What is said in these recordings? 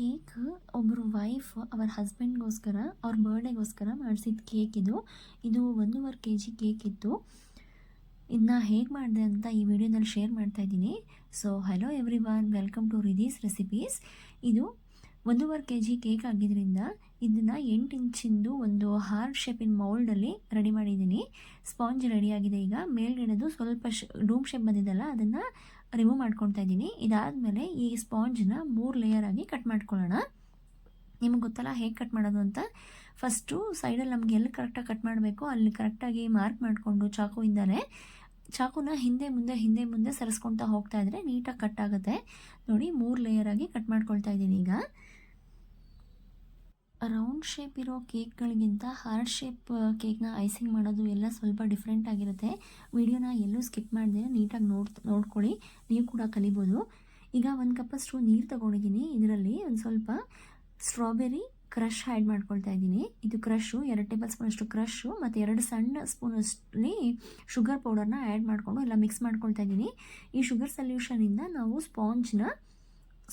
Cake ಒಬ್ಬರು wife ಅವರ ಹಸ್ಬೆಂಡ್ಗೋಸ್ಕರ ಅವ್ರ ಬರ್ಡೇಗೋಸ್ಕರ ಮಾಡಿಸಿದ ಕೇಕ್ ಇದು 1.5 kg ಕೇಕ್ ಇತ್ತು. ಇದನ್ನ ಹೇಗೆ ಮಾಡಿದೆ ಅಂತ ಈ ವಿಡಿಯೋದಲ್ಲಿ ಶೇರ್ ಮಾಡ್ತಾ ಇದ್ದೀನಿ. So hello everyone, welcome to Ridhi's recipes. ಇದು 1.5 kg ಕೇಕ್ ಆಗಿದ್ದರಿಂದ ಇದನ್ನು 8 ಇಂಚಿಂದು ಒಂದು ಹಾರ್ಟ್ ಶೇಪಿನ ಮೌಲ್ಡಲ್ಲಿ ರೆಡಿ ಮಾಡಿದ್ದೀನಿ. ಸ್ಪಾಂಜ್ ರೆಡಿಯಾಗಿದೆ. ಈಗ ಮೇಲ್ಗಡೆದು ಸ್ವಲ್ಪ ಡೂಮ್ ಶೇಪ್ ಬಂದಿದ್ದಲ್ಲ, ಅದನ್ನು ರಿಮೂವ್ ಮಾಡ್ಕೊತಾ ಇದ್ದೀನಿ. ಇದಾದಮೇಲೆ ಈ ಸ್ಪಾಂಜನ್ನ 3 ಲೇಯರ್ ಆಗಿ ಕಟ್ ಮಾಡ್ಕೊಳ್ಳೋಣ. ನಿಮಗೆ ಗೊತ್ತಲ್ಲ ಹೇಗೆ ಕಟ್ ಮಾಡೋದು ಅಂತ. ಫಸ್ಟು ಸೈಡಲ್ಲಿ ನಮ್ಗೆ ಎಲ್ಲಿ ಕರೆಕ್ಟಾಗಿ ಕಟ್ ಮಾಡಬೇಕು ಅಲ್ಲಿ ಕರೆಕ್ಟಾಗಿ ಮಾರ್ಕ್ ಮಾಡಿಕೊಂಡು ಚಾಕುನ ಹಿಂದೆ ಮುಂದೆ ಸರಿಸ್ಕೊತಾ ಹೋಗ್ತಾ ಇದ್ರೆ ನೀಟಾಗಿ ಕಟ್ ಆಗುತ್ತೆ. ನೋಡಿ, 3 ಲೇಯರ್ ಆಗಿ ಕಟ್ ಮಾಡ್ಕೊಳ್ತಾ ಇದ್ದೀನಿ. ಈಗ ರೌಂಡ್ ಶೇಪ್ ಇರೋ ಕೇಕ್ಗಳಿಗಿಂತ ಹಾರ್ಟ್ ಶೇಪ್ ಕೇಕ್ನ ಐಸಿಂಗ್ ಮಾಡೋದು ಎಲ್ಲ ಸ್ವಲ್ಪ ಡಿಫ್ರೆಂಟ್ ಆಗಿರುತ್ತೆ. ವಿಡಿಯೋನ ಎಲ್ಲೂ ಸ್ಕಿಪ್ ಮಾಡಿದೆ ನೀಟಾಗಿ ನೋಡ್ಕೊಳ್ಳಿ, ನೀವು ಕೂಡ ಕಲಿಬೋದು. ಈಗ 1 ಕಪ್ಪಷ್ಟು ನೀರು ತೊಗೊಂಡಿದ್ದೀನಿ. ಇದರಲ್ಲಿ ಒಂದು ಸ್ವಲ್ಪ ಸ್ಟ್ರಾಬೆರಿ ಕ್ರಷ್ ಆ್ಯಡ್ ಮಾಡ್ಕೊಳ್ತಾ ಇದ್ದೀನಿ. ಇದು ಕ್ರಷು 2 ಟೇಬಲ್ ಸ್ಪೂನ್ ಅಷ್ಟು ಕ್ರಷು ಮತ್ತು 2 ಸಣ್ಣ ಸ್ಪೂನಷ್ಟಲ್ಲಿ ಶುಗರ್ ಪೌಡರ್ನ ಆ್ಯಡ್ ಮಾಡಿಕೊಂಡು ಎಲ್ಲ ಮಿಕ್ಸ್ ಮಾಡ್ಕೊಳ್ತಾ ಇದ್ದೀನಿ. ಈ ಶುಗರ್ ಸೊಲ್ಯೂಷನಿಂದ ನಾವು ಸ್ಪಾಂಜ್ನ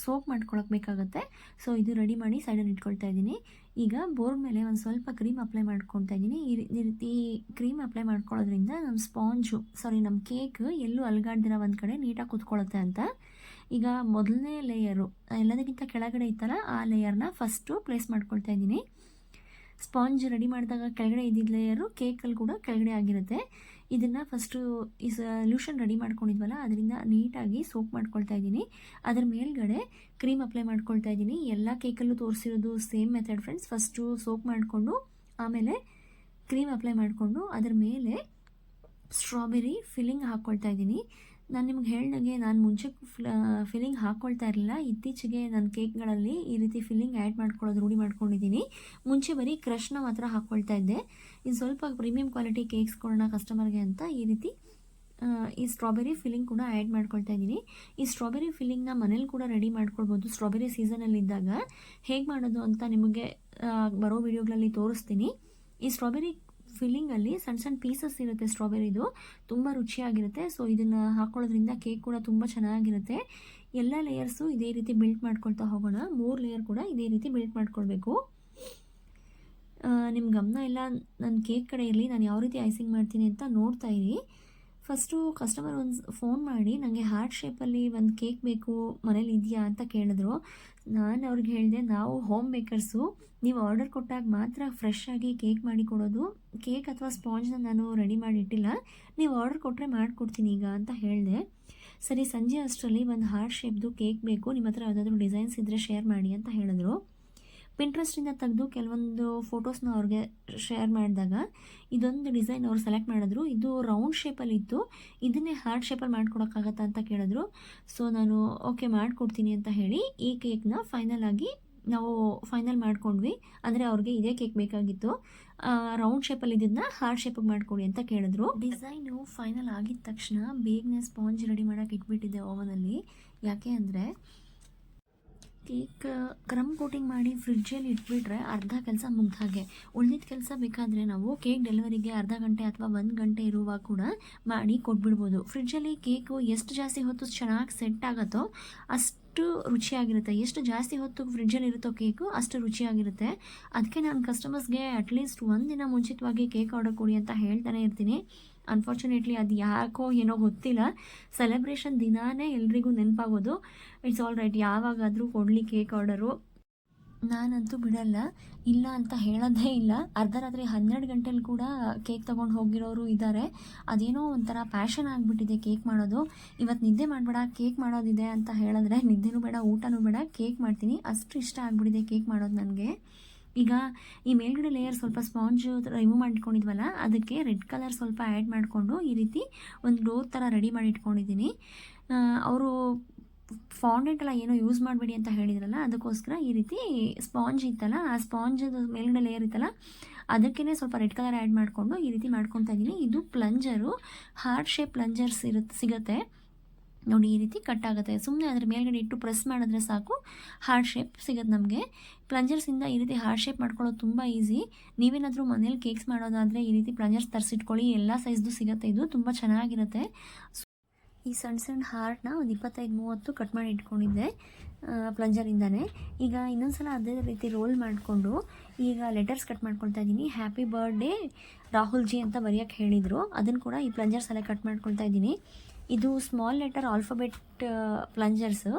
ಸೋಪ್ ಮಾಡ್ಕೊಳಕ್ಕೆ ಬೇಕಾಗುತ್ತೆ. ಸೊ ಇದು ರೆಡಿ ಮಾಡಿ ಸೈಡಲ್ಲಿ ಇಟ್ಕೊಳ್ತಾ ಇದ್ದೀನಿ. ಈಗ ಬೋರ್ಡ್ ಮೇಲೆ ಒಂದು ಸ್ವಲ್ಪ ಕ್ರೀಮ್ ಅಪ್ಲೈ ಮಾಡ್ಕೊಳ್ತಾ ಇದ್ದೀನಿ. ಈ ರೀತಿ ಕ್ರೀಮ್ ಅಪ್ಲೈ ಮಾಡ್ಕೊಳ್ಳೋದ್ರಿಂದ ನಮ್ಮ ಕೇಕ್ ಎಲ್ಲೂ ಅಲ್ಗಾಡ್ದಿರ ಒಂದು ಕಡೆ ನೀಟಾಗಿ ಕುತ್ಕೊಳ್ಳುತ್ತೆ ಅಂತ. ಈಗ ಮೊದಲನೇ ಲೇಯರು ಎಲ್ಲದಕ್ಕಿಂತ ಕೆಳಗಡೆ ಇತ್ತಲ್ಲ, ಆ ಲೇಯರ್ನ ಫಸ್ಟು ಪ್ಲೇಸ್ ಮಾಡ್ಕೊಳ್ತಾ ಇದ್ದೀನಿ. ಸ್ಪಾಂಜ್ ರೆಡಿ ಮಾಡಿದಾಗ ಕೆಳಗಡೆ ಇದ್ದಿದ್ದ ಲೇಯರು ಕೇಕಲ್ಲಿ ಕೂಡ ಕೆಳಗಡೆ ಆಗಿರುತ್ತೆ. ಇದನ್ನು ಫಸ್ಟು ಈ ಸೊಲ್ಯೂಷನ್ ರೆಡಿ ಮಾಡ್ಕೊಂಡಿದ್ವಲ್ಲ, ಅದರಿಂದ ನೀಟಾಗಿ ಸೋಪ್ ಮಾಡ್ಕೊಳ್ತಾ ಇದ್ದೀನಿ. ಅದ್ರ ಮೇಲ್ಗಡೆ ಕ್ರೀಮ್ ಅಪ್ಲೈ ಮಾಡ್ಕೊಳ್ತಾ ಇದ್ದೀನಿ. ಎಲ್ಲ ಕೇಕಲ್ಲೂ ತೋರಿಸಿರೋದು ಸೇಮ್ ಮೆಥಡ್ ಫ್ರೆಂಡ್ಸ್. ಫಸ್ಟು ಸೋಪ್ ಮಾಡಿಕೊಂಡು ಆಮೇಲೆ ಕ್ರೀಮ್ ಅಪ್ಲೈ ಮಾಡಿಕೊಂಡು ಅದ್ರ ಮೇಲೆ ಸ್ಟ್ರಾಬೆರಿ ಫಿಲ್ಲಿಂಗ್ ಹಾಕ್ಕೊಳ್ತಾ ಇದ್ದೀನಿ. ನಾನು ನಿಮ್ಗೆ ಹೇಳ್ದಂಗೆ ನಾನು ಮುಂಚೆ ಫಿಲ್ಲಿಂಗ್ ಹಾಕ್ಕೊಳ್ತಾ ಇರಲಿಲ್ಲ. ಇತ್ತೀಚೆಗೆ ನನ್ನ ಕೇಕ್ಗಳಲ್ಲಿ ಈ ರೀತಿ ಫಿಲ್ಲಿಂಗ್ ಆ್ಯಡ್ ಮಾಡ್ಕೊಳ್ಳೋದು ರೂಢಿ ಮಾಡ್ಕೊಂಡಿದ್ದೀನಿ. ಮುಂಚೆ ಬರೀ ಕ್ರಷ್ನ ಮಾತ್ರ ಹಾಕ್ಕೊಳ್ತಾ ಇದ್ದೆ. ಇನ್ನು ಸ್ವಲ್ಪ ಪ್ರೀಮಿಯಂ ಕ್ವಾಲಿಟಿ ಕೇಕ್ಸ್ ಕೊಡೋಣ ಕಸ್ಟಮರ್ಗೆ ಅಂತ ಈ ರೀತಿ ಈ ಸ್ಟ್ರಾಬೆರಿ ಫಿಲ್ಲಿಂಗ್ ಕೂಡ ಆ್ಯಡ್ ಮಾಡ್ಕೊಳ್ತಾ ಇದ್ದೀನಿ. ಈ ಸ್ಟ್ರಾಬೆರಿ ಫಿಲ್ಲಿಂಗ್ನ ಮನೇಲಿ ಕೂಡ ರೆಡಿ ಮಾಡ್ಕೊಳ್ಬೋದು. ಸ್ಟ್ರಾಬೆರಿ ಸೀಸನಲ್ಲಿದ್ದಾಗ ಹೇಗೆ ಮಾಡೋದು ಅಂತ ನಿಮಗೆ ಬರೋ ವಿಡಿಯೋಗಳಲ್ಲಿ ತೋರಿಸ್ತೀನಿ. ಈ ಸ್ಟ್ರಾಬೆರಿ ಫಿಲ್ಲಿಂಗಲ್ಲಿ ಸಣ್ಣ ಪೀಸಸ್ ಇರುತ್ತೆ. ಸ್ಟ್ರಾಬೆರಿದು ತುಂಬ ರುಚಿಯಾಗಿರುತ್ತೆ. ಸೊ ಇದನ್ನು ಹಾಕ್ಕೊಳ್ಳೋದ್ರಿಂದ ಕೇಕ್ ಕೂಡ ತುಂಬ ಚೆನ್ನಾಗಿರುತ್ತೆ. ಎಲ್ಲ ಲೇಯರ್ಸು ಇದೇ ರೀತಿ ಬಿಲ್ಟ್ ಮಾಡ್ಕೊಳ್ತಾ ಹೋಗೋಣ. 3 ಲೇಯರ್ ಕೂಡ ಇದೇ ರೀತಿ ಬಿಲ್ಟ್ ಮಾಡ್ಕೊಳ್ಬೇಕು. ನಿಮ್ಮ ಗಮನ ಎಲ್ಲ ನನ್ನ ಕೇಕ್ ಕಡೆ ಇರಲಿ. ನಾನು ಯಾವ ರೀತಿ ಐಸಿಂಗ್ ಮಾಡ್ತೀನಿ ಅಂತ ನೋಡ್ತಾ ಇರಿ. ಫಸ್ಟು ಕಸ್ಟಮರ್ ಒಂದು ಫೋನ್ ಮಾಡಿ ನನಗೆ ಹಾರ್ಟ್ ಶೇಪಲ್ಲಿ ಒಂದು ಕೇಕ್ ಬೇಕು, ಮನೇಲಿ ಇದೆಯಾ ಅಂತ ಕೇಳಿದ್ರು. ನಾನು ಅವ್ರಿಗೆ ಹೇಳಿದೆ, ನಾವು ಹೋಮ್ ಮೇಕರ್ಸು, ನೀವು ಆರ್ಡರ್ ಕೊಟ್ಟಾಗ ಮಾತ್ರ ಫ್ರೆಶ್ ಆಗಿ ಕೇಕ್ ಮಾಡಿ ಕೊಡೋದು. ಕೇಕ್ ಅಥವಾ ಸ್ಪಾಂಜ್ನ ನಾನು ರೆಡಿ ಮಾಡಿ ಇಟ್ಟಿಲ್ಲ, ನೀವು ಆರ್ಡರ್ ಕೊಟ್ಟರೆ ಮಾಡಿಕೊಡ್ತೀನಿ ಈಗ ಅಂತ ಹೇಳಿದೆ. ಸರಿ, ಸಂಜೆ ಅಷ್ಟರಲ್ಲಿ ಒಂದು ಹಾರ್ಟ್ ಶೇಪ್ದು ಕೇಕ್ ಬೇಕು, ನಿಮ್ಮ ಹತ್ರ ಯಾವುದಾದ್ರೂ ಡಿಸೈನ್ಸ್ ಇದ್ದರೆ ಶೇರ್ ಮಾಡಿ ಅಂತ ಹೇಳಿದ್ರು. ಪಿಂಟ್ರೆಸ್ಟಿಂದ ತೆಗೆದು ಕೆಲವೊಂದು ಫೋಟೋಸ್ನ ಅವ್ರಿಗೆ ಶೇರ್ ಮಾಡಿದಾಗ ಇದೊಂದು ಡಿಸೈನ್ ಅವ್ರು ಸೆಲೆಕ್ಟ್ ಮಾಡಿದ್ರು. ಇದು ರೌಂಡ್ ಶೇಪಲ್ಲಿ ಇತ್ತು, ಇದನ್ನೇ ಹಾರ್ಟ್ ಶೇಪಲ್ಲಿ ಮಾಡ್ಕೊಡೋಕ್ಕಾಗತ್ತಾ ಅಂತ ಕೇಳಿದ್ರು. ಸೊ ನಾನು ಓಕೆ ಮಾಡಿಕೊಡ್ತೀನಿ ಅಂತ ಹೇಳಿ ಈ ಕೇಕ್ನ ಫೈನಲ್ ಮಾಡ್ಕೊಂಡ್ವಿ. ಅಂದರೆ ಅವ್ರಿಗೆ ಇದೇ ಕೇಕ್ ಬೇಕಾಗಿತ್ತು, ರೌಂಡ್ ಶೇಪಲ್ಲಿ ಇದನ್ನ ಹಾರ್ಟ್ ಶೇಪಿಗೆ ಮಾಡಿಕೊಡಿ ಅಂತ ಕೇಳಿದ್ರು. ಡಿಸೈನು ಫೈನಲ್ ಆಗಿದ ತಕ್ಷಣ ಬೇಗನೆ ಸ್ಪಾಂಜ್ ರೆಡಿ ಮಾಡೋಕೆ ಇಟ್ಬಿಟ್ಟಿದ್ದೆ ಓವನಲ್ಲಿ. ಯಾಕೆ ಅಂದರೆ ಕೇಕ್ ಕ್ರಮ್ ಕೋಟಿಂಗ್ ಮಾಡಿ ಫ್ರಿಡ್ಜಲ್ಲಿ ಇಟ್ಬಿಟ್ರೆ ಅರ್ಧ ಕೆಲಸ ಮುಗ್ದ ಹಾಗೆ. ಉಳಿದಿದ್ದ ಕೆಲಸ ಬೇಕಾದರೆ ನಾವು ಕೇಕ್ ಡೆಲಿವರಿಗೆ ಅರ್ಧ ಗಂಟೆ ಅಥವಾ 1 ಗಂಟೆ ಇರುವಾಗ ಕೂಡ ಮಾಡಿ ಕೊಟ್ಬಿಡ್ಬೋದು. ಫ್ರಿಡ್ಜಲ್ಲಿ ಕೇಕು ಎಷ್ಟು ಜಾಸ್ತಿ ಹೊತ್ತು ಚೆನ್ನಾಗಿ ಸೆಟ್ ಆಗುತ್ತೋ ಅಷ್ಟು ರುಚಿಯಾಗಿರುತ್ತೆ. ಎಷ್ಟು ಜಾಸ್ತಿ ಹೊತ್ತು ಫ್ರಿಡ್ಜಲ್ಲಿ ಇರುತ್ತೋ ಕೇಕು ಅಷ್ಟು ರುಚಿಯಾಗಿರುತ್ತೆ. ಅದಕ್ಕೆ ನಾನು ಕಸ್ಟಮರ್ಸ್ಗೆ ಅಟ್ಲೀಸ್ಟ್ 1 ದಿನ ಮುಂಚಿತವಾಗಿ ಕೇಕ್ ಆರ್ಡರ್ ಕೊಡಿ ಅಂತ ಹೇಳ್ತಾನೆ ಇರ್ತೀನಿ. ಅನ್ಫಾರ್ಚುನೇಟ್ಲಿ ಅದು ಯಾಕೋ ಏನೋ ಗೊತ್ತಿಲ್ಲ, ಸೆಲೆಬ್ರೇಷನ್ ದಿನಾನೇ ಎಲ್ರಿಗೂ ನೆನಪಾಗೋದು. ಇಟ್ಸ್ ಆಲ್ ರೈಟ್, ಯಾವಾಗಾದರೂ ಕೊಡಲಿ ಕೇಕ್ ಆರ್ಡರು, ನಾನಂತೂ ಬಿಡಲ್ಲ, ಇಲ್ಲ ಅಂತ ಹೇಳೋದೇ ಇಲ್ಲ. ಅರ್ಧ ರಾತ್ರಿ 12 ಗಂಟೆಲಿ ಕೂಡ ಕೇಕ್ ತೊಗೊಂಡು ಹೋಗಿರೋರು ಇದ್ದಾರೆ. ಅದೇನೋ ಒಂಥರ ಪ್ಯಾಷನ್ ಆಗಿಬಿಟ್ಟಿದೆ ಕೇಕ್ ಮಾಡೋದು. ಇವತ್ತು ನಿದ್ದೆ ಮಾಡಬೇಡ, ಕೇಕ್ ಮಾಡೋದಿದೆ ಅಂತ ಹೇಳಿದ್ರೆ ನಿದ್ದೆನೂ ಬೇಡ, ಊಟನೂ ಬೇಡ, ಕೇಕ್ ಮಾಡ್ತೀನಿ, ಅಷ್ಟು ಇಷ್ಟ ಆಗಿಬಿಟ್ಟಿದೆ ಕೇಕ್ ಮಾಡೋದು ನನಗೆ. ಈಗ ಈ ಮೇಲ್ಗಡೆ ಲೇಯರ್ ಸ್ವಲ್ಪ ಸ್ಪಾಂಜು ರಿಮೂವ್ ಮಾಡಿಟ್ಕೊಂಡಿದ್ವಲ್ಲ, ಅದಕ್ಕೆ ರೆಡ್ ಕಲರ್ ಸ್ವಲ್ಪ ಆ್ಯಡ್ ಮಾಡಿಕೊಂಡು ಈ ರೀತಿ ಒಂದು ಡೋರ್ ಥರ ರೆಡಿ ಮಾಡಿ ಇಟ್ಕೊಂಡಿದ್ದೀನಿ. ಅವರು ಫಾಂಡೆಂಟ್ ಎಲ್ಲ ಏನೋ ಯೂಸ್ ಮಾಡಬೇಡಿ ಅಂತ ಹೇಳಿದ್ರಲ್ಲ, ಅದಕ್ಕೋಸ್ಕರ ಈ ರೀತಿ ಸ್ಪಾಂಜ್ ಇತ್ತಲ್ಲ, ಆ ಸ್ಪಾಂಜದು ಮೇಲ್ಗಡೆ ಲೇಯರ್ ಇತ್ತಲ್ಲ, ಅದಕ್ಕೇ ಸ್ವಲ್ಪ ರೆಡ್ ಕಲರ್ ಆ್ಯಡ್ ಮಾಡಿಕೊಂಡು ಈ ರೀತಿ ಮಾಡ್ಕೊತಾ ಇದ್ದೀನಿ. ಇದು ಪ್ಲಂಜರು, ಹಾರ್ಟ್ ಶೇಪ್ ಪ್ಲಂಜರ್ಸ್ ಸಿಗುತ್ತೆ ನೋಡಿ, ಈ ರೀತಿ ಕಟ್ ಆಗುತ್ತೆ. ಸುಮ್ಮನೆ ಅದ್ರ ಮೇಲ್ಗಡೆ ಇಟ್ಟು ಪ್ರೆಸ್ ಮಾಡಿದ್ರೆ ಸಾಕು, ಹಾರ್ಟ್ ಶೇಪ್ ಸಿಗುತ್ತೆ ನಮಗೆ. ಪ್ಲಂಜರ್ಸಿಂದ ಈ ರೀತಿ ಹಾರ್ಟ್ ಶೇಪ್ ಮಾಡ್ಕೊಳ್ಳೋದು ತುಂಬ ಈಸಿ. ನೀವೇನಾದರೂ ಮನೇಲಿ ಕೇಕ್ಸ್ ಮಾಡೋದಾದರೆ ಈ ರೀತಿ ಪ್ಲಂಜರ್ಸ್ ತರಿಸಿಟ್ಕೊಳ್ಳಿ, ಎಲ್ಲ ಸೈಜ್ದು ಸಿಗುತ್ತೆ. ಇದು ತುಂಬ ಚೆನ್ನಾಗಿರುತ್ತೆ. ಈ ಸಣ್ಣ ಸಣ್ಣ ಹಾರ್ಟ್ನ ಒಂದು 25-30 ಕಟ್ ಮಾಡಿ ಇಟ್ಕೊಂಡಿದ್ದೆ ಪ್ಲಂಜರಿಂದನೇ. ಈಗ ಇನ್ನೊಂದು ಅದೇ ರೀತಿ ರೋಲ್ ಮಾಡಿಕೊಂಡು ಈಗ ಲೆಟರ್ಸ್ ಕಟ್ ಮಾಡ್ಕೊಳ್ತಾ ಇದ್ದೀನಿ. ಹ್ಯಾಪಿ ಬರ್ಡೇ ರಾಹುಲ್ ಜಿ ಅಂತ ಬರೆಯೋಕ್ಕೆ ಹೇಳಿದರು, ಅದನ್ನು ಕೂಡ ಈ ಪ್ಲಂಜರ್ಸಲ್ಲೇ ಕಟ್ ಮಾಡ್ಕೊಳ್ತಾ ಇದ್ದೀನಿ. ಇದು ಸ್ಮಾಲ್ ಲೆಟರ್ ಆಲ್ಫಾಬೆಟ್ ಪ್ಲಂಜರ್ಸು.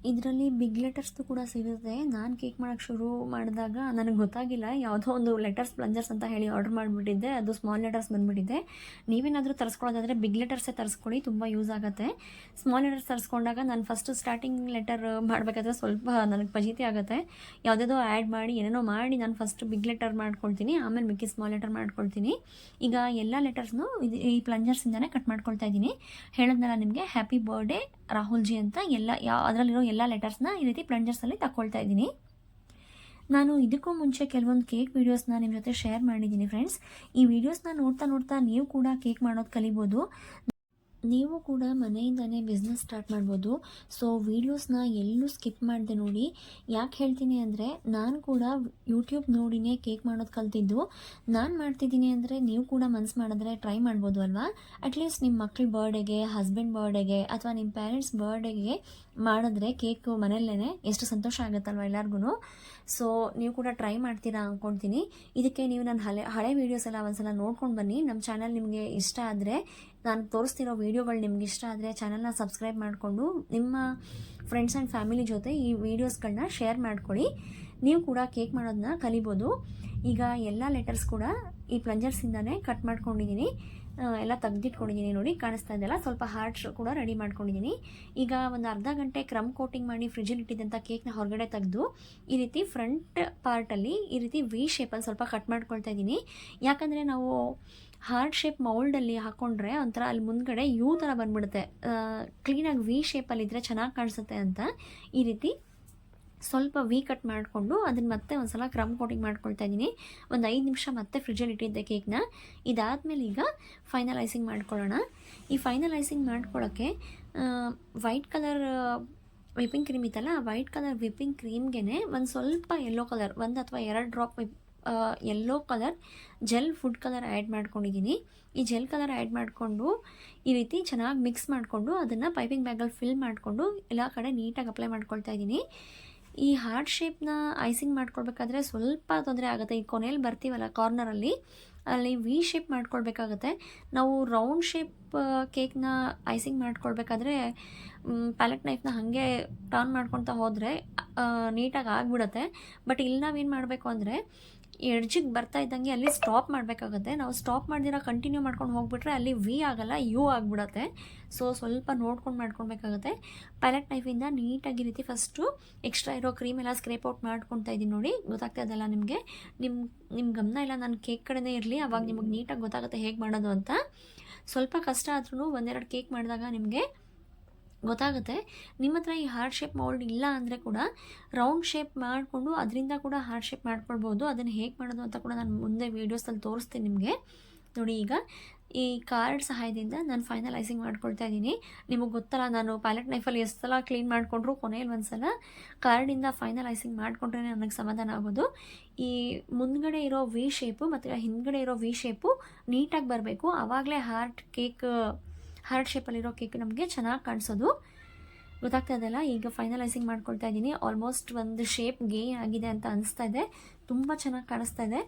ಇದರಲ್ಲಿ ಬಿಗ್ ಲೆಟರ್ಸ್ದು ಕೂಡ ಸಿಗುತ್ತೆ. ನಾನು ಕೇಕ್ ಮಾಡೋಕ್ಕೆ ಶುರು ಮಾಡಿದಾಗ ನನಗೆ ಗೊತ್ತಾಗಿಲ್ಲ, ಯಾವುದೋ ಒಂದು ಲೆಟರ್ಸ್ ಪ್ಲಂಜರ್ಸ್ ಅಂತ ಹೇಳಿ ಆರ್ಡರ್ ಮಾಡಿಬಿಟ್ಟಿದ್ದೆ, ಅದು ಸ್ಮಾಲ್ ಲೆಟರ್ಸ್ ಬಂದುಬಿಟ್ಟಿದೆ. ನೀವೇನಾದರೂ ತರಿಸ್ಕೊಳ್ಳೋದಾದರೆ ಬಿಗ್ ಲೆಟರ್ಸೇ ತರಿಸ್ಕೊಳ್ಳಿ, ತುಂಬ ಯೂಸ್ ಆಗುತ್ತೆ. ಸ್ಮಾಲ್ ಲೆಟರ್ಸ್ ತರಿಸ್ಕೊಂಡಾಗ ನಾನು ಫಸ್ಟು ಸ್ಟಾರ್ಟಿಂಗ್ ಲೆಟರ್ ಮಾಡಬೇಕಾದ್ರೆ ಸ್ವಲ್ಪ ನನಗೆ ಫಜೀತಿ ಆಗುತ್ತೆ. ಯಾವುದೇದೋ ಆ್ಯಡ್ ಮಾಡಿ ಏನೇನೋ ಮಾಡಿ ನಾನು ಫಸ್ಟ್ ಬಿಗ್ ಲೆಟರ್ ಮಾಡ್ಕೊಳ್ತೀನಿ, ಆಮೇಲೆ ಮಿಕ್ಕಿ ಸ್ಮಾಲ್ ಲೆಟರ್ ಮಾಡ್ಕೊಳ್ತೀನಿ. ಈಗ ಎಲ್ಲ ಲೆಟರ್ಸ್ನು ಈ ಪ್ಲಂಜರ್ಸಿಂದನೇ ಕಟ್ ಮಾಡ್ಕೊಳ್ತಾ ಇದ್ದೀನಿ. ಹೇಳಿದ್ನಲ್ಲ ನಿಮಗೆ ಹ್ಯಾಪಿ ಬರ್ಡೇ ರಾಹುಲ್ ಜಿ ಅಂತ ಅದರಲ್ಲಿರೋ ಎಲ್ಲ ಲೆಟರ್ಸ್ನ ಈ ರೀತಿ ಪ್ಲಂಜರ್ಸಲ್ಲಿ ತಗೊಳ್ತಾ ಇದ್ದೀನಿ. ನಾನು ಇದಕ್ಕೂ ಮುಂಚೆ ಕೆಲವೊಂದು ಕೇಕ್ ವೀಡಿಯೋಸ್ನ ನಿಮ್ಮ ಜೊತೆ ಶೇರ್ ಮಾಡಿದ್ದೀನಿ ಫ್ರೆಂಡ್ಸ್. ಈ ವಿಡಿಯೋಸ್ನ ನೋಡ್ತಾ ನೀವು ಕೂಡ ಕೇಕ್ ಮಾಡೋದು ಕಲಿಬೋದು. ನೀವು ಕೂಡ ಮನೆಯಿಂದನೇ ಬಿಸ್ನೆಸ್ ಸ್ಟಾರ್ಟ್ ಮಾಡ್ಬೋದು. ಸೊ ವೀಡಿಯೋಸ್ನ ಎಲ್ಲೂ ಸ್ಕಿಪ್ ಮಾಡಿದೆ ನೋಡಿ. ಯಾಕೆ ಹೇಳ್ತೀನಿ ಅಂದರೆ ನಾನು ಕೂಡ ಯೂಟ್ಯೂಬ್ ನೋಡಿನೇ ಕೇಕ್ ಮಾಡೋದು ಕಲ್ತಿದ್ದು. ನಾನು ಮಾಡ್ತಿದ್ದೀನಿ ಅಂದರೆ ನೀವು ಕೂಡ ಮನಸ್ಸು ಮಾಡಿದ್ರೆ ಟ್ರೈ ಮಾಡ್ಬೋದು ಅಲ್ವಾ. ಅಟ್ಲೀಸ್ಟ್ ನಿಮ್ಮ ಮಕ್ಳ ಬರ್ಡೇಗೆ, ಹಸ್ಬೆಂಡ್ ಬರ್ಡೇಗೆ ಅಥವಾ ನಿಮ್ಮ ಪೇರೆಂಟ್ಸ್ ಬರ್ಡೇಗೆ ಮಾಡಿದ್ರೆ ಕೇಕು ಮನೆಯಲ್ಲೇ ಎಷ್ಟು ಸಂತೋಷ ಆಗುತ್ತಲ್ವ ಎಲ್ಲರಿಗೂ. ಸೊ ನೀವು ಕೂಡ ಟ್ರೈ ಮಾಡ್ತೀರಾ ಅಂದ್ಕೊಳ್ತೀನಿ. ಇದಕ್ಕೆ ನೀವು ನನ್ನ ಹಳೆ ವೀಡಿಯೋಸ್ ಎಲ್ಲ ಒಂದ್ಸಲ ನೋಡ್ಕೊಂಡು ಬನ್ನಿ. ನಮ್ಮ ಚಾನಲ್ ನಿಮಗೆ ಇಷ್ಟ ಆದರೆ, ನಾನು ತೋರಿಸ್ತಿರೋ ವೀಡಿಯೋಗಳು ನಿಮ್ಗೆ ಇಷ್ಟ ಆದರೆ ಚಾನಲ್ನ ಸಬ್ಸ್ಕ್ರೈಬ್ ಮಾಡಿಕೊಂಡು ನಿಮ್ಮ ಫ್ರೆಂಡ್ಸ್ ಆ್ಯಂಡ್ ಫ್ಯಾಮಿಲಿ ಜೊತೆ ಈ ವೀಡಿಯೋಸ್ಗಳನ್ನ ಶೇರ್ ಮಾಡ್ಕೊಳ್ಳಿ. ನೀವು ಕೂಡ ಕೇಕ್ ಮಾಡೋದನ್ನ ಕಲಿಬೋದು. ಈಗ ಎಲ್ಲ ಲೆಟರ್ಸ್ ಕೂಡ ಈ ಪ್ಲಂಜರ್ಸಿಂದನೇ ಕಟ್ ಮಾಡ್ಕೊಂಡಿದ್ದೀನಿ, ಎಲ್ಲ ತೆಗ್ದಿಟ್ಕೊಂಡಿದ್ದೀನಿ ನೋಡಿ, ಕಾಣಿಸ್ತಾ ಇದೆಯಲ್ಲ. ಸ್ವಲ್ಪ ಹಾರ್ಟ್ಸ್ ಕೂಡ ರೆಡಿ ಮಾಡ್ಕೊಂಡಿದ್ದೀನಿ. ಈಗ ಒಂದು ಅರ್ಧ ಗಂಟೆ ಕ್ರಮ್ ಕೋಟಿಂಗ್ ಮಾಡಿ ಫ್ರಿಜ್ಜಲ್ಲಿ ಇಟ್ಟಿದ್ದಂಥ ಕೇಕ್ನ ಹೊರಗಡೆ ತೆಗೆದು ಈ ರೀತಿ ಫ್ರಂಟ್ ಪಾರ್ಟಲ್ಲಿ ಈ ರೀತಿ ವಿ ಶೇಪಲ್ಲಿ ಸ್ವಲ್ಪ ಕಟ್ ಮಾಡ್ಕೊಳ್ತಾ ಇದ್ದೀನಿ. ಯಾಕಂದರೆ ನಾವು ಹಾರ್ಟ್ ಶೇಪ್ ಮೌಲ್ಡಲ್ಲಿ ಹಾಕ್ಕೊಂಡ್ರೆ ಒಂಥರ ಅಲ್ಲಿ ಮುಂದ್ಗಡೆ ಯು ಥರ ಬಂದ್ಬಿಡುತ್ತೆ, ಕ್ಲೀನಾಗಿ ವಿ ಶೇಪಲ್ಲಿದ್ದರೆ ಚೆನ್ನಾಗಿ ಕಾಣಿಸುತ್ತೆ ಅಂತ ಈ ರೀತಿ ಸ್ವಲ್ಪ ವಿ ಕಟ್ ಮಾಡಿಕೊಂಡು ಅದನ್ನು ಮತ್ತೆ ಒಂದು ಸಲ ಕ್ರಮ್ ಕೋಟಿಂಗ್ ಮಾಡ್ಕೊಳ್ತಾ ಇದ್ದೀನಿ. ಒಂದು 5 ನಿಮಿಷ ಮತ್ತೆ ಫ್ರಿಜ್ಜಲ್ಲಿ ಇಟ್ಟಿದ್ದೆ ಕೇಕ್ನ. ಇದಾದಮೇಲೆ ಈಗ ಫೈನಲೈಸಿಂಗ್ ಮಾಡ್ಕೊಳ್ಳೋಣ. ಈ ಫೈನಲೈಸಿಂಗ್ ಮಾಡ್ಕೊಳ್ಳೋಕ್ಕೆ ವೈಟ್ ಕಲರ್ ವಿಪ್ಪಿಂಗ್ ಕ್ರೀಮ್ ಇತ್ತಲ್ಲ, ವೈಟ್ ಕಲರ್ ವಿಪ್ಪಿಂಗ್ ಕ್ರೀಮ್ಗೆ ಒಂದು ಸ್ವಲ್ಪ ಯೆಲ್ಲೋ ಕಲರ್, 1 ಅಥವಾ 2 drop yellow colour gel food colour add ಮಾಡ್ಕೊಂಡಿದ್ದೀನಿ. ಈ ಜೆಲ್ ಕಲರ್ ಆ್ಯಡ್ ಮಾಡಿಕೊಂಡು ಈ ರೀತಿ ಚೆನ್ನಾಗಿ ಮಿಕ್ಸ್ ಮಾಡಿಕೊಂಡು ಅದನ್ನು ಪೈಪಿಂಗ್ ಬ್ಯಾಗಲ್ಲಿ ಫಿಲ್ ಮಾಡಿಕೊಂಡು ಎಲ್ಲ ಕಡೆ ನೀಟಾಗಿ ಅಪ್ಲೈ ಮಾಡ್ಕೊಳ್ತಾ ಇದ್ದೀನಿ. ಈ ಹಾರ್ಟ್ ಶೇಪ್ನ ಐಸಿಂಗ್ ಮಾಡ್ಕೊಳ್ಬೇಕಾದ್ರೆ ಸ್ವಲ್ಪ ತೊಂದರೆ ಆಗುತ್ತೆ. ಈ ಕೊನೆಯಲ್ಲಿ ಬರ್ತೀವಲ್ಲ ಕಾರ್ನರಲ್ಲಿ, ಅಲ್ಲಿ ವಿ ಶೇಪ್ ಮಾಡ್ಕೊಳ್ಬೇಕಾಗತ್ತೆ. ನಾವು ರೌಂಡ್ ಶೇಪ್ ಕೇಕ್ನ ಐಸಿಂಗ್ ಮಾಡ್ಕೊಳ್ಬೇಕಾದ್ರೆ ಪ್ಯಾಲೆಟ್ ನೈಫ್ನ ಹಾಗೆ ಟರ್ನ್ ಮಾಡ್ಕೊಳ್ತಾ ಹೋದರೆ ನೀಟಾಗಿ ಆಗಿಬಿಡುತ್ತೆ. ಬಟ್ ಇಲ್ಲಿ ನಾವೇನು ಮಾಡಬೇಕು ಅಂದರೆ ಎಡ್ಜಿಗೆ ಬರ್ತಾ ಇದ್ದಂಗೆ ಅಲ್ಲಿ ಸ್ಟಾಪ್ ಮಾಡಬೇಕಾಗುತ್ತೆ. ನಾವು ಸ್ಟಾಪ್ ಮಾಡ್ದಿರ ಕಂಟಿನ್ಯೂ ಮಾಡ್ಕೊಂಡು ಹೋಗ್ಬಿಟ್ರೆ ಅಲ್ಲಿ ವಿ ಆಗಲ್ಲ, ಯು ಆಗಿಬಿಡುತ್ತೆ. ಸೊ ಸ್ವಲ್ಪ ನೋಡ್ಕೊಂಡು ಮಾಡ್ಕೊಳ್ಬೇಕಾಗುತ್ತೆ. ಪ್ಯಾಲೆಟ್ ನೈಫಿಂದ ನೀಟಾಗಿ ರೀತಿ ಫಸ್ಟು ಎಕ್ಸ್ಟ್ರಾ ಇರೋ ಕ್ರೀಮ್ ಎಲ್ಲ ಸ್ಕ್ರೇಪ್ ಔಟ್ ಮಾಡ್ಕೊಳ್ತಾ ಇದ್ದೀನಿ ನೋಡಿ. ಗೊತ್ತಾಗ್ತಾ ಇದೆಲ್ಲ ನಿಮಗೆ. ನಿಮ್ಮ ಗಮನ ಎಲ್ಲ ನಾನು ಕೇಕ್ ಕಡೆನೇ ಇರಲಿ, ಅವಾಗ ನಿಮಗೆ ನೀಟಾಗಿ ಗೊತ್ತಾಗುತ್ತೆ ಹೇಗೆ ಮಾಡೋದು ಅಂತ. ಸ್ವಲ್ಪ ಕಷ್ಟ ಆದ್ರೂ 1-2 ಕೇಕ್ ಮಾಡಿದಾಗ ನಿಮಗೆ ಗೊತ್ತಾಗುತ್ತೆ. ನಿಮ್ಮ ಹತ್ರ ಈ ಹಾರ್ಟ್ ಶೇಪ್ ಮೌಲ್ಡ್ ಇಲ್ಲ ಅಂದರೆ ಕೂಡ ರೌಂಡ್ ಶೇಪ್ ಮಾಡಿಕೊಂಡು ಅದರಿಂದ ಕೂಡ ಹಾರ್ಟ್ ಶೇಪ್ ಮಾಡ್ಕೊಳ್ಬೋದು. ಅದನ್ನು ಹೇಗೆ ಮಾಡೋದು ಅಂತ ಕೂಡ ನಾನು ಮುಂದೆ ವೀಡಿಯೋಸಲ್ಲಿ ತೋರಿಸ್ತೀನಿ ನಿಮಗೆ ನೋಡಿ. ಈಗ ಈ ಕಾರ್ಡ್ ಸಹಾಯದಿಂದ ನಾನು ಫೈನಲೈಸಿಂಗ್ ಮಾಡ್ಕೊಳ್ತಾ ಇದ್ದೀನಿ. ನಿಮಗೆ ಗೊತ್ತಲ್ಲ, ನಾನು ಪ್ಯಾಲೆಟ್ ನೈಫಲ್ಲಿ ಎಷ್ಟು ಸಲ ಕ್ಲೀನ್ ಮಾಡಿಕೊಂಡ್ರು ಕೊನೆಯಲ್ಲಿ ಒಂದು ಸಲ ಕಾರ್ಡಿಂದ ಫೈನಲೈಸಿಂಗ್ ಮಾಡಿಕೊಂಡ್ರೆ ನನಗೆ ಸಮಾಧಾನ ಆಗೋದು. ಈ ಮುಂದ್ಗಡೆ ಇರೋ ವಿ ಶೇಪು ಮತ್ತು ಹಿಂದ್ಗಡೆ ಇರೋ ವಿ ಶೇಪು ನೀಟಾಗಿ ಬರಬೇಕು. ಆವಾಗಲೇ ಹಾರ್ಟ್ ಶೇಪಲ್ಲಿರೋ ಕೇಕ್ ನಮಗೆ ಚೆನ್ನಾಗಿ ಕಾಣಿಸೋದು. ಗೊತ್ತಾಗ್ತಾ ಇದೆಯಲ್ಲ. ಈಗ ಫೈನಲೈಸಿಂಗ್ ಮಾಡ್ಕೊಳ್ತಾ ಇದ್ದೀನಿ. ಆಲ್ಮೋಸ್ಟ್ ಒಂದು ಶೇಪ್ ಗೇನ್ ಆಗಿದೆ ಅಂತ ಅನಿಸ್ತಾ ಇದೆ. ತುಂಬ ಚೆನ್ನಾಗಿ ಕಾಣಿಸ್ತಾ ಇದೆ.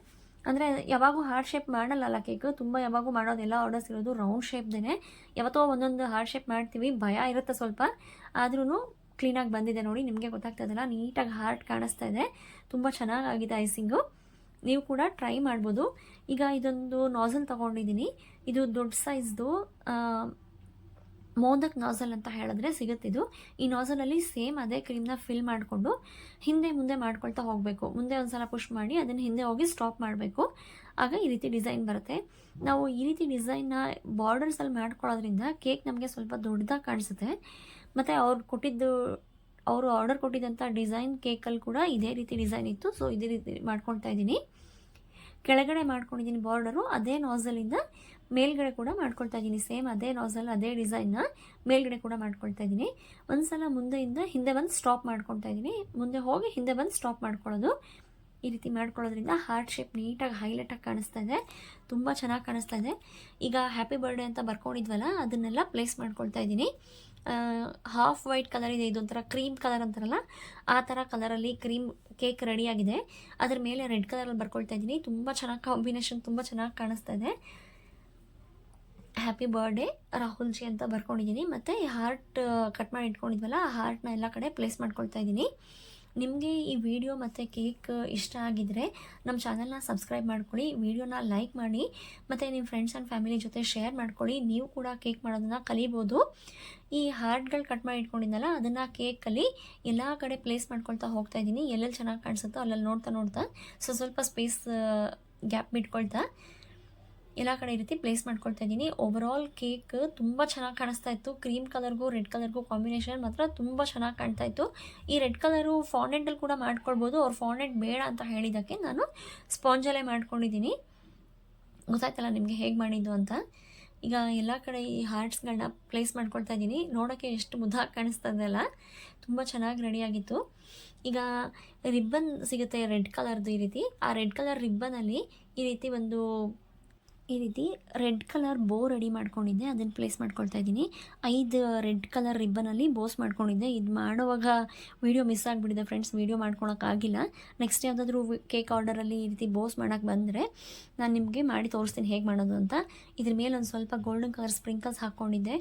ಅಂದರೆ ಯಾವಾಗೂ ಹಾರ್ಟ್ ಶೇಪ್ ಮಾಡಲ್ಲ ಕೇಕು, ತುಂಬ ಯಾವಾಗೂ ಮಾಡೋದೆಲ್ಲ ಆರ್ಡರ್ಸ್ ಇರೋದು ರೌಂಡ್ ಶೇಪ್ದೇ. ಯಾವತ್ತೋ ಒಂದೊಂದು ಹಾರ್ಟ್ ಶೇಪ್ ಮಾಡ್ತೀವಿ, ಭಯ ಇರುತ್ತೆ ಸ್ವಲ್ಪ, ಆದ್ರೂ ಕ್ಲೀನಾಗಿ ಬಂದಿದೆ ನೋಡಿ. ನಿಮಗೆ ಗೊತ್ತಾಗ್ತಾ ಇದೆಯಲ್ಲ, ನೀಟಾಗಿ ಹಾರ್ಟ್ ಕಾಣಿಸ್ತಾ ಇದೆ. ತುಂಬ ಚೆನ್ನಾಗಾಗಿದೆ ಐಸಿಂಗು. ನೀವು ಕೂಡ ಟ್ರೈ ಮಾಡ್ಬೋದು. ಈಗ ಇದೊಂದು ನಾಸಲ್ ತೊಗೊಂಡಿದ್ದೀನಿ. ಇದು ದೊಡ್ಡ ಸೈಜ್ದು ಮೋದಕ್ ನಾಸಲ್ ಅಂತ ಹೇಳಿದ್ರೆ ಸಿಗುತ್ತಿದ್ದು. ಈ ನಾಸಲಲ್ಲಿ ಸೇಮ್ ಅದೇ ಕ್ರೀಮ್ನ ಫಿಲ್ ಮಾಡಿಕೊಂಡು ಹಿಂದೆ ಮುಂದೆ ಮಾಡ್ಕೊಳ್ತಾ ಹೋಗಬೇಕು. ಮುಂದೆ ಒಂದು ಸಲ ಪುಷ್ ಮಾಡಿ ಅದನ್ನು ಹಿಂದೆ ಹೋಗಿ ಸ್ಟಾಪ್ ಮಾಡಬೇಕು. ಆಗ ಈ ರೀತಿ ಡಿಸೈನ್ ಬರುತ್ತೆ. ನಾವು ಈ ರೀತಿ ಡಿಸೈನ್ನ ಬಾರ್ಡರ್ಸಲ್ಲಿ ಮಾಡ್ಕೊಳ್ಳೋದ್ರಿಂದ ಕೇಕ್ ನಮಗೆ ಸ್ವಲ್ಪ ದೊಡ್ಡದಾಗಿ ಕಾಣಿಸುತ್ತೆ. ಮತ್ತು ಅವರು ಆರ್ಡರ್ ಕೊಟ್ಟಿದ್ದಂಥ ಡಿಸೈನ್ ಕೇಕಲ್ಲಿ ಕೂಡ ಇದೇ ರೀತಿ ಡಿಸೈನ್ ಇತ್ತು. ಸೊ ಇದೇ ರೀತಿ ಮಾಡ್ಕೊಳ್ತಾ ಇದ್ದೀನಿ. ಕೆಳಗಡೆ ಮಾಡ್ಕೊಂಡಿದ್ದೀನಿ ಬಾರ್ಡರು, ಅದೇ ನಾಸಲಿಂದ ಮೇಲ್ಗಡೆ ಕೂಡ ಮಾಡ್ಕೊಳ್ತಾ ಇದ್ದೀನಿ. ಸೇಮ್ ಅದೇ ನಾಸಲ್ ಅದೇ ಡಿಸೈನ್ನ ಮೇಲ್ಗಡೆ ಕೂಡ ಮಾಡ್ಕೊಳ್ತಾ ಇದ್ದೀನಿ. ಒಂದು ಸಲ ಮುಂದೆಯಿಂದ ಹಿಂದೆ ಬಂದು ಸ್ಟಾಪ್ ಮಾಡ್ಕೊಳ್ತಾ ಇದ್ದೀನಿ. ಮುಂದೆ ಹೋಗಿ ಹಿಂದೆ ಬಂದು ಸ್ಟಾಪ್ ಮಾಡ್ಕೊಳ್ಳೋದು. ಈ ರೀತಿ ಮಾಡ್ಕೊಳ್ಳೋದ್ರಿಂದ ಹಾರ್ಟ್ ಶೇಪ್ ನೀಟಾಗಿ ಹೈಲೈಟಾಗಿ ಕಾಣಿಸ್ತಾ ಇದೆ, ತುಂಬ ಚೆನ್ನಾಗಿ ಕಾಣಿಸ್ತಾ ಇದೆ. ಈಗ ಹ್ಯಾಪಿ ಬರ್ಡೇ ಅಂತ ಬರ್ಕೊಂಡಿದ್ವಲ್ಲ ಅದನ್ನೆಲ್ಲ ಪ್ಲೇಸ್ ಮಾಡ್ಕೊಳ್ತಾ ಇದ್ದೀನಿ. ಹಾಫ್ ವೈಟ್ ಕಲರ್ ಇದೆ, ಇದೊಂಥರ ಕ್ರೀಮ್ ಕಲರ್ ಅಂತಾರಲ್ಲ ಆ ಥರ ಕಲರಲ್ಲಿ ಕ್ರೀಮ್ ಕೇಕ್ ರೆಡಿಯಾಗಿದೆ. ಅದ್ರ ಮೇಲೆ ರೆಡ್ ಕಲರಲ್ಲಿ ಬರ್ಕೊಳ್ತಾ ಇದ್ದೀನಿ. ತುಂಬ ಚೆನ್ನಾಗಿ ಕಾಂಬಿನೇಷನ್, ತುಂಬ ಚೆನ್ನಾಗಿ ಕಾಣಿಸ್ತಾ ಇದೆ. ಹ್ಯಾಪಿ ಬರ್ಡೇ ರಾಹುಲ್ ಜಿ ಅಂತ ಬರ್ಕೊಂಡಿದ್ದೀನಿ. ಮತ್ತು ಈ ಹಾರ್ಟ್ ಕಟ್ ಮಾಡಿ ಇಟ್ಕೊಂಡಿದ್ವಲ್ಲ ಆ ಹಾರ್ಟ್ನ ಎಲ್ಲ ಕಡೆ ಪ್ಲೇಸ್ ಮಾಡ್ಕೊಳ್ತಾ ಇದ್ದೀನಿ. ನಿಮಗೆ ಈ ವಿಡಿಯೋ ಮತ್ತು ಕೇಕ್ ಇಷ್ಟ ಆಗಿದ್ದರೆ ನಮ್ಮ ಚಾನಲ್ನ ಸಬ್ಸ್ಕ್ರೈಬ್ ಮಾಡ್ಕೊಳ್ಳಿ, ವಿಡಿಯೋನ ಲೈಕ್ ಮಾಡಿ, ಮತ್ತು ನಿಮ್ಮ ಫ್ರೆಂಡ್ಸ್ ಆ್ಯಂಡ್ ಫ್ಯಾಮಿಲಿ ಜೊತೆ ಶೇರ್ ಮಾಡ್ಕೊಳ್ಳಿ. ನೀವು ಕೂಡ ಕೇಕ್ ಮಾಡೋದನ್ನು ಕಲಿಬೋದು. ಈ ಹಾರ್ಟ್ಗಳು ಕಟ್ ಮಾಡಿ ಇಟ್ಕೊಂಡಿದ್ದಲ್ಲ ಅದನ್ನು ಕೇಕಲ್ಲಿ ಎಲ್ಲ ಕಡೆ ಪ್ಲೇಸ್ ಮಾಡ್ಕೊಳ್ತಾ ಹೋಗ್ತಾ ಇದ್ದೀನಿ. ಎಲ್ಲೆಲ್ಲಿ ಚೆನ್ನಾಗಿ ಕಾಣಿಸುತ್ತೋ ಅಲ್ಲಲ್ಲಿ ನೋಡ್ತಾ ಸ್ವಲ್ಪ ಸ್ಪೇಸ್ ಗ್ಯಾಪ್ ಬಿಟ್ಕೊಳ್ತಾ ಎಲ್ಲ ಕಡೆ ಈ ರೀತಿ ಪ್ಲೇಸ್ ಮಾಡ್ಕೊಳ್ತಾ ಇದ್ದೀನಿ. ಓವರಾಲ್ ಕೇಕ್ ತುಂಬ ಚೆನ್ನಾಗಿ ಕಾಣಿಸ್ತಾ ಇತ್ತು. ಕ್ರೀಮ್ ಕಲರ್ಗೂ ರೆಡ್ ಕಲರ್ಗೂ ಕಾಂಬಿನೇಷನ್ ಮಾತ್ರ ತುಂಬ ಚೆನ್ನಾಗಿ ಕಾಣ್ತಾ ಇತ್ತು. ಈ ರೆಡ್ ಕಲರು ಫಾಂಡೆಂಟಲ್ಲಿ ಕೂಡ ಮಾಡ್ಕೊಳ್ಬೋದು. ಅವ್ರು ಫಾಂಡೆಂಟ್ ಬೇಡ ಅಂತ ಹೇಳಿದ್ದಕ್ಕೆ ನಾನು ಸ್ಪಾಂಜಲ್ಲೇ ಮಾಡ್ಕೊಂಡಿದ್ದೀನಿ. ಗೊತ್ತಾಯ್ತಲ್ಲ ನಿಮಗೆ ಹೇಗೆ ಮಾಡಿದ್ದು ಅಂತ. ಈಗ ಎಲ್ಲ ಕಡೆ ಈ ಹಾರ್ಟ್ಸ್ಗಳನ್ನ ಪ್ಲೇಸ್ ಮಾಡ್ಕೊಳ್ತಾ ಇದ್ದೀನಿ. ನೋಡೋಕ್ಕೆ ಎಷ್ಟು ಮುದ್ದಾಗಿ ಕಾಣಿಸ್ತಾ ಇದೆಯಲ್ಲ, ತುಂಬ ಚೆನ್ನಾಗಿ ರೆಡಿಯಾಗಿತ್ತು. ಈಗ ರಿಬ್ಬನ್ ಸಿಗುತ್ತೆ ರೆಡ್ ಕಲರ್ದು ಈ ರೀತಿ. ಆ ರೆಡ್ ಕಲರ್ ರಿಬ್ಬನಲ್ಲಿ ಈ ರೀತಿ ರೆಡ್ ಕಲರ್ ಬೋ ರೆಡಿ ಮಾಡ್ಕೊಂಡಿದ್ದೆ, ಅದನ್ನು ಪ್ಲೇಸ್ ಮಾಡ್ಕೊಳ್ತಾ ಇದ್ದೀನಿ. 5 ರೆಡ್ ಕಲರ್ ರಿಬ್ಬನಲ್ಲಿ ಬೋಸ್ ಮಾಡ್ಕೊಂಡಿದ್ದೆ. ಇದು ಮಾಡುವಾಗ ವೀಡಿಯೋ ಮಿಸ್ ಆಗಿಬಿಟ್ಟಿದೆ ಫ್ರೆಂಡ್ಸ್, ವೀಡಿಯೋ ಮಾಡ್ಕೊಳಕ್ಕಾಗಿಲ್ಲ. ನೆಕ್ಸ್ಟ್ ಯಾವುದಾದ್ರೂ ಕೇಕ್ ಆರ್ಡರಲ್ಲಿ ಈ ರೀತಿ ಬೋಸ್ ಮಾಡೋಕ್ಕೆ ಬಂದರೆ ನಾನು ನಿಮಗೆ ಮಾಡಿ ತೋರಿಸ್ತೀನಿ ಹೇಗೆ ಮಾಡೋದು ಅಂತ. ಇದ್ರ ಮೇಲೆ ಒಂದು ಸ್ವಲ್ಪ ಗೋಲ್ಡನ್ ಕಲರ್ ಸ್ಪ್ರಿಂಕಲ್ಸ್ ಹಾಕ್ಕೊಂಡಿದ್ದೆ.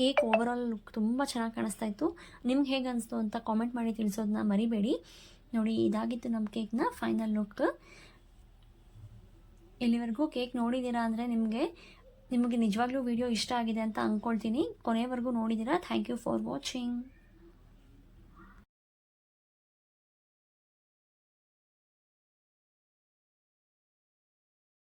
ಕೇಕ್ ಓವರಾಲ್ ಲುಕ್ ತುಂಬ ಚೆನ್ನಾಗಿ ಕಾಣಿಸ್ತಾ ಇತ್ತು. ನಿಮ್ಗೆ ಹೇಗೆ ಅನಿಸ್ತು ಅಂತ ಕಾಮೆಂಟ್ ಮಾಡಿ ತಿಳಿಸೋದನ್ನ ಮರಿಬೇಡಿ. ನೋಡಿ, ಇದಾಗಿತ್ತು ನಮ್ಮ ಕೇಕ್ನ ಫೈನಲ್ ಲುಕ್. ಇಲ್ಲಿವರೆಗೂ ಕೇಕ್ ನೋಡಿದ್ದೀರಾ ಅಂದರೆ ನಿಮಗೆ ನಿಜವಾಗ್ಲೂ ವಿಡಿಯೋ ಇಷ್ಟ ಆಗಿದೆ ಅಂತ ಅಂದ್ಕೊಳ್ತೀನಿ. ಕೊನೆವರೆಗೂ ನೋಡಿದ್ದೀರಾ. Thank you for watching.